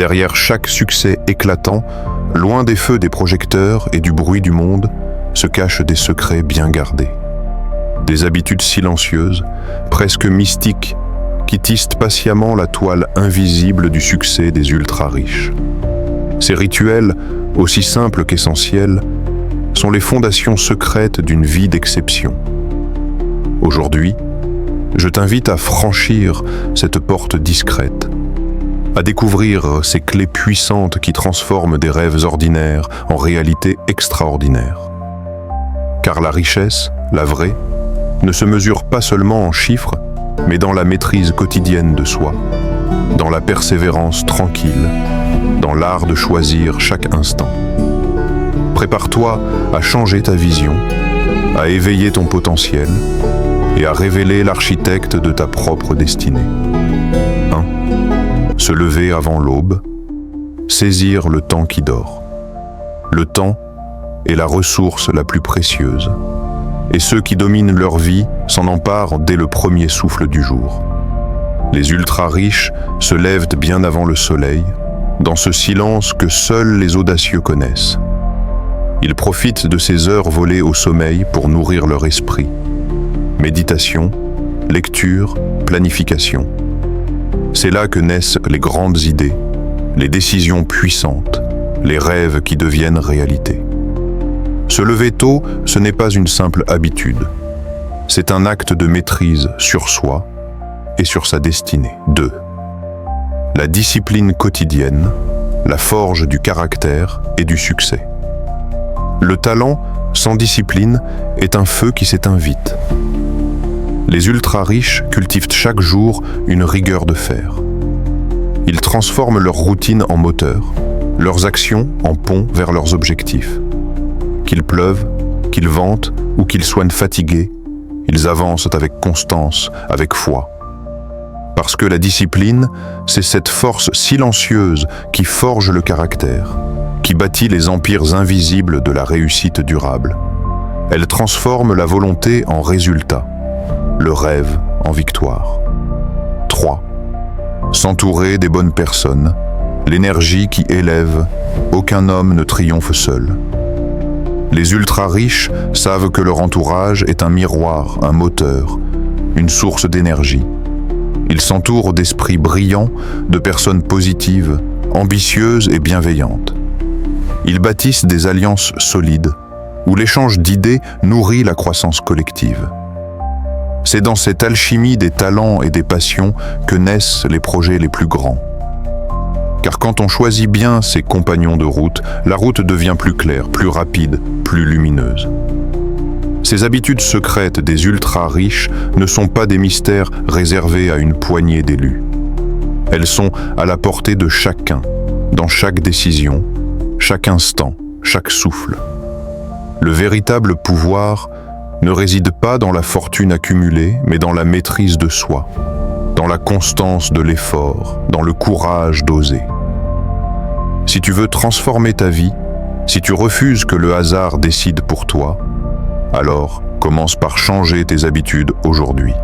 Derrière chaque succès éclatant, loin des feux des projecteurs et du bruit du monde, se cachent des secrets bien gardés. Des habitudes silencieuses, presque mystiques, qui tissent patiemment la toile invisible du succès des ultra-riches. Ces rituels, aussi simples qu'essentiels, sont les fondations secrètes d'une vie d'exception. Aujourd'hui, je t'invite à franchir cette porte discrète, à découvrir ces clés puissantes qui transforment des rêves ordinaires en réalités extraordinaires. Car la richesse, la vraie, ne se mesure pas seulement en chiffres, mais dans la maîtrise quotidienne de soi, dans la persévérance tranquille, dans l'art de choisir chaque instant. Prépare-toi à changer ta vision, à éveiller ton potentiel et à révéler l'architecte de ta propre destinée. 1. Se lever avant l'aube, saisir le temps qui dort. Le temps est la ressource la plus précieuse, et ceux qui dominent leur vie s'en emparent dès le premier souffle du jour. Les ultra-riches se lèvent bien avant le soleil, dans ce silence que seuls les audacieux connaissent. Ils profitent de ces heures volées au sommeil pour nourrir leur esprit. Méditation, lecture, planification. C'est là que naissent les grandes idées, les décisions puissantes, les rêves qui deviennent réalité. Se lever tôt, ce n'est pas une simple habitude. C'est un acte de maîtrise sur soi et sur sa destinée. 2. La discipline quotidienne, la forge du caractère et du succès. Le talent, sans discipline, est un feu qui s'éteint vite. Les ultra-riches cultivent chaque jour une rigueur de fer. Ils transforment leur routine en moteur, leurs actions en pont vers leurs objectifs. Qu'il pleuve, qu'ils vantent ou qu'ils soient fatigués, ils avancent avec constance, avec foi. Parce que la discipline, c'est cette force silencieuse qui forge le caractère, qui bâtit les empires invisibles de la réussite durable. Elle transforme la volonté en résultat, le rêve en victoire. 3. S'entourer des bonnes personnes, l'énergie qui élève, aucun homme ne triomphe seul. Les ultra-riches savent que leur entourage est un miroir, un moteur, une source d'énergie. Ils s'entourent d'esprits brillants, de personnes positives, ambitieuses et bienveillantes. Ils bâtissent des alliances solides, où l'échange d'idées nourrit la croissance collective. C'est dans cette alchimie des talents et des passions que naissent les projets les plus grands. Car quand on choisit bien ses compagnons de route, la route devient plus claire, plus rapide, plus lumineuse. Ces habitudes secrètes des ultra-riches ne sont pas des mystères réservés à une poignée d'élus. Elles sont à la portée de chacun, dans chaque décision, chaque instant, chaque souffle. Le véritable pouvoir ne réside pas dans la fortune accumulée, mais dans la maîtrise de soi, dans la constance de l'effort, dans le courage d'oser. Si tu veux transformer ta vie, si tu refuses que le hasard décide pour toi, alors commence par changer tes habitudes aujourd'hui.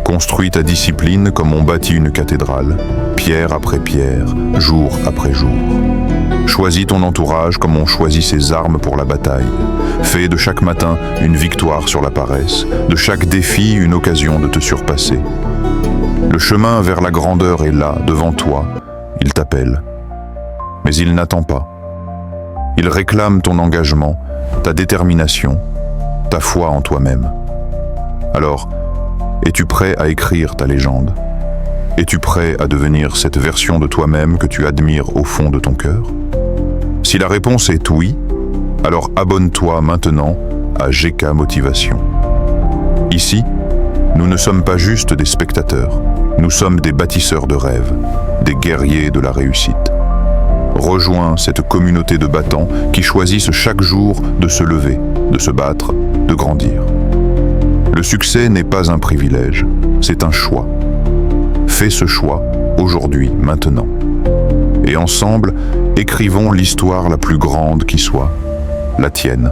Construis ta discipline comme on bâtit une cathédrale, pierre après pierre, jour après jour. Choisis ton entourage comme on choisit ses armes pour la bataille. Fais de chaque matin une victoire sur la paresse, de chaque défi une occasion de te surpasser. Le chemin vers la grandeur est là, devant toi, il t'appelle. Mais il n'attend pas. Il réclame ton engagement, ta détermination, ta foi en toi-même. Alors, es-tu prêt à écrire ta légende? Es-tu prêt à devenir cette version de toi-même que tu admires au fond de ton cœur? Si la réponse est oui, alors abonne-toi maintenant à GK Motivation. Ici, nous ne sommes pas juste des spectateurs, nous sommes des bâtisseurs de rêves, des guerriers de la réussite. Rejoins cette communauté de battants qui choisissent chaque jour de se lever, de se battre, de grandir. Le succès n'est pas un privilège, c'est un choix. Fais ce choix aujourd'hui, maintenant. Et ensemble, écrivons l'histoire la plus grande qui soit, la tienne.